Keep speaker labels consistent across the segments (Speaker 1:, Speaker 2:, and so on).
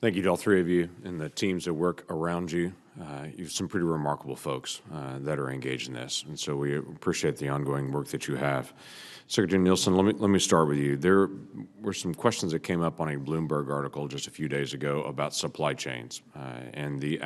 Speaker 1: Thank you to all three of you and the teams that work around you. You have some pretty remarkable folks that are engaged in this, and so we appreciate the ongoing work that you have. Secretary Nielsen, let me start with you. There were some questions that came up on a Bloomberg article just a few days ago about supply chains and the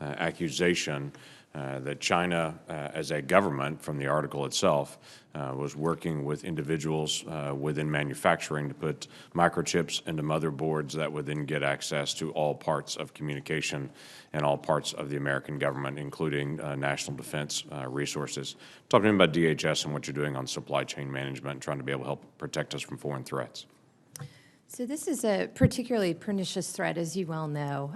Speaker 1: accusation that China, as a government, from the article itself, was working with individuals within manufacturing to put microchips into motherboards that would then get access to all parts of communication and all parts of the American government, including national defense resources. Talk to me about DHS and what you're doing on supply chain management and trying to be able to help protect us from foreign threats.
Speaker 2: So this is a particularly pernicious threat, as you well know,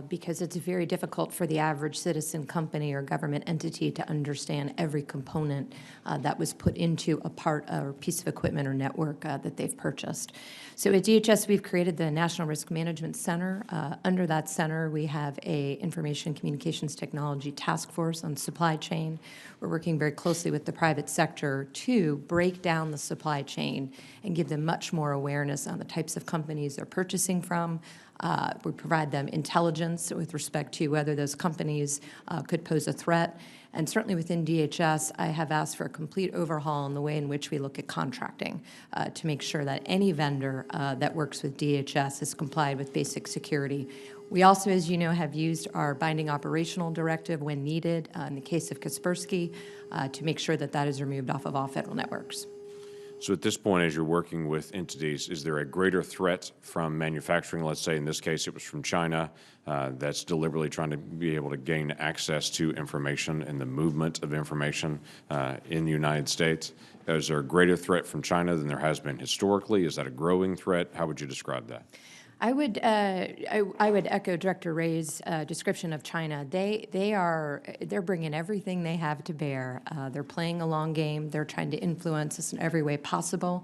Speaker 2: because it's very difficult for the average citizen, company, or government entity to understand every component that was put into a part or piece of equipment or network that they've purchased. So at DHS, we've created the National Risk Management Center. Under that center, we have a Information Communications Technology Task Force on supply chain. We're working very closely with the private sector to break down the supply chain and give them much more awareness on the types of companies they're purchasing from. We provide them intelligence with respect to whether those companies could pose a threat. And certainly within DHS, I have asked for a complete overhaul in the way in which we look at contracting to make sure that any vendor that works with DHS has complied with basic security. We also, as you know, have used our binding operational directive when needed in the case of Kaspersky to make sure that that is removed off of all federal networks.
Speaker 1: So at this point, as you're working with entities, is there a greater threat from manufacturing? Let's say in this case it was from China that's deliberately trying to be able to gain access to information and the movement of information in the United States. Is there a greater threat from China than there has been historically? Is that a growing threat? How would you describe that?
Speaker 2: I would echo Director Wray's description of China. They're bringing everything they have to bear. They're playing a long game. They're trying to influence us in every way possible.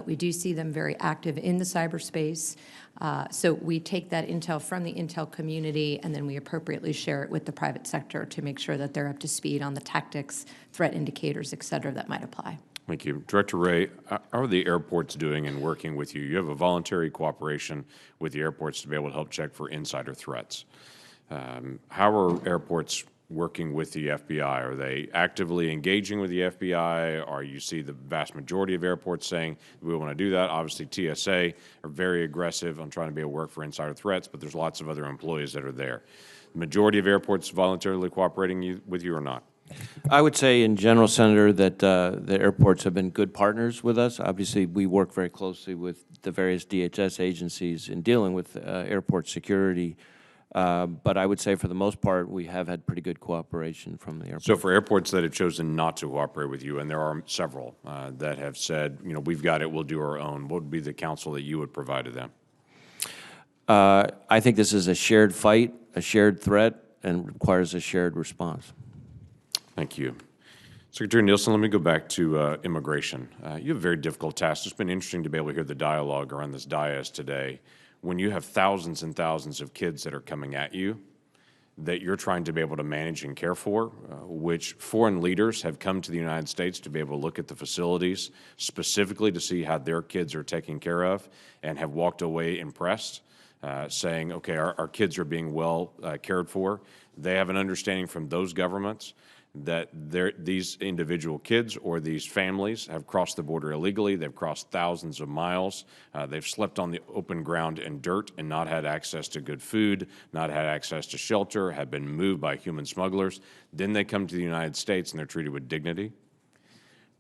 Speaker 2: We do see them very active in the cyberspace. So we take that intel from the intel community, and then we appropriately share it with the private sector to make sure that they're up to speed on the tactics, threat indicators, et cetera, that might apply.
Speaker 1: Thank you. Director Wray, how are the airports doing in working with you? You have a voluntary cooperation with the airports to be able to help check for insider threats. How are airports working with the FBI? Are they actively engaging with the FBI? Or you see the vast majority of airports saying, we want to do that? Obviously, TSA are very aggressive on trying to be able to work for insider threats, but there's lots of other employees that are there. The majority of airports voluntarily cooperating with you or not?
Speaker 3: I would say in general, Senator, that the airports have been good partners with us. Obviously, we work very closely with the various DHS agencies in dealing with airport security. But I would say for the most part, we have had pretty good cooperation from the airports.
Speaker 1: So for airports that have chosen not to cooperate with you, and there are several that have said, you know, we've got it, we'll do our own, what would be the counsel that you would provide to them?
Speaker 3: I think this is a shared fight, a shared threat, and requires a shared response.
Speaker 1: Thank you. Secretary Nielsen, let me go back to immigration. You have a very difficult task. It's been interesting to be able to hear the dialogue around this dais today. When you have thousands and thousands of kids that are coming at you, that you're trying to be able to manage and care for, which foreign leaders have come to the United States to be able to look at the facilities specifically to see how their kids are taken care of and have walked away impressed, saying, okay, our kids are being well cared for. They have an understanding from those governments that these individual kids or these families have crossed the border illegally. They've crossed thousands of miles. They've slept on the open ground and dirt and not had access to good food, not had access to shelter, have been moved by human smugglers. Then they come to the United States and they're treated with dignity.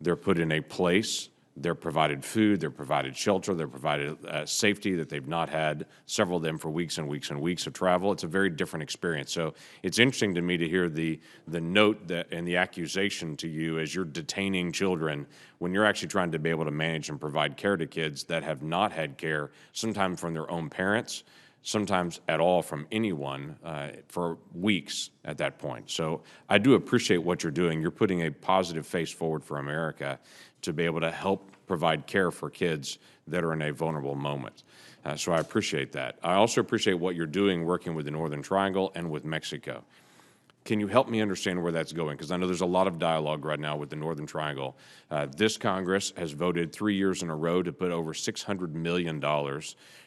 Speaker 1: They're put in a place. They're provided food, they're provided shelter, they're provided safety that they've not had, several of them for weeks and weeks and weeks of travel. It's a very different experience. So it's interesting to me to hear the note that and the accusation to you as you're detaining children when you're actually trying to be able to manage and provide care to kids that have not had care, sometimes from their own parents, sometimes at all from anyone for weeks at that point. So I do appreciate what you're doing. You're putting a positive face forward for America to be able to help provide care for kids that are in a vulnerable moment. So I appreciate that. I also appreciate what you're doing working with the Northern Triangle and with Mexico. Can you help me understand where that's going? Because I know there's a lot of dialogue right now with the Northern Triangle. This Congress has voted 3 years in a row to put over $600 million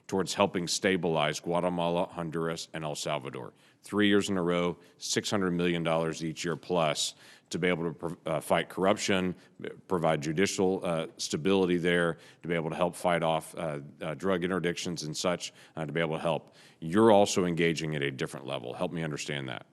Speaker 1: towards helping stabilize Guatemala, Honduras, and El Salvador. 3 years in a row, $600 million each year plus to be able to fight corruption, provide judicial stability there, to be able to help fight off drug interdictions and such, to be able to help. You're also engaging at a different level. Help me understand that.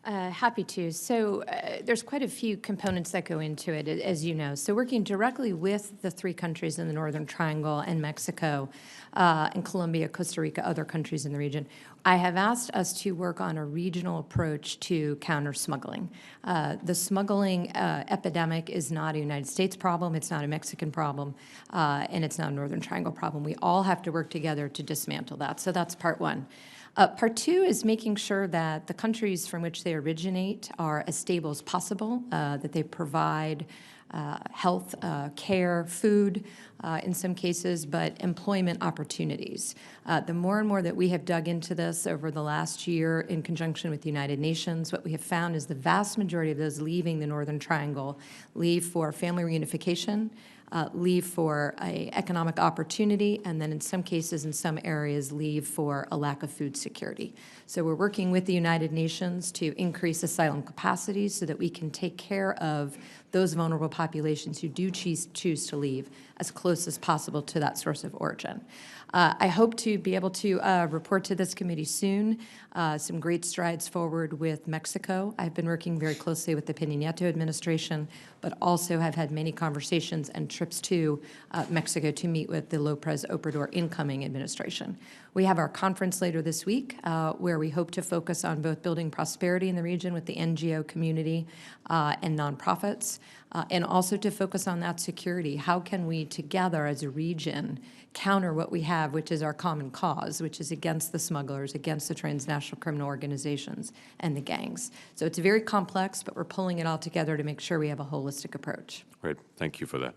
Speaker 2: Happy to. So there's quite a few components that go into it, as you know. So working directly with the 3 countries in the Northern Triangle and Mexico and Colombia, Costa Rica, other countries in the region, I have asked us to work on a regional approach to counter smuggling. The smuggling epidemic is not a United States problem, it's not a Mexican problem, and it's not a Northern Triangle problem. We all have to work together to dismantle that. So that's part one. Part two is making sure that the countries from which they originate are as stable as possible, that they provide health, care, food in some cases, but employment opportunities. The more and more that we have dug into this over the last year in conjunction with the United Nations, what we have found is the vast majority of those leaving the Northern Triangle leave for family reunification, leave for a economic opportunity, and then in some cases, in some areas, leave for a lack of food security. So we're working with the United Nations to increase asylum capacity so that we can take care of those vulnerable populations who do choose to leave as close as possible to that source of origin. I hope to be able to report to this committee soon some great strides forward with Mexico. I've been working very closely with the Peña Nieto administration, but also have had many conversations and trips to Mexico to meet with the López Obrador incoming administration. We have our conference later this week where we hope to focus on both building prosperity in the region with the NGO community and nonprofits, and also to focus on that security. How can we together as a region counter what we have, which is our common cause, which is against the smugglers, against the transnational criminal organizations and the gangs. So it's very complex, but we're pulling it all together to make sure we have a holistic approach.
Speaker 1: Great. Thank you for that.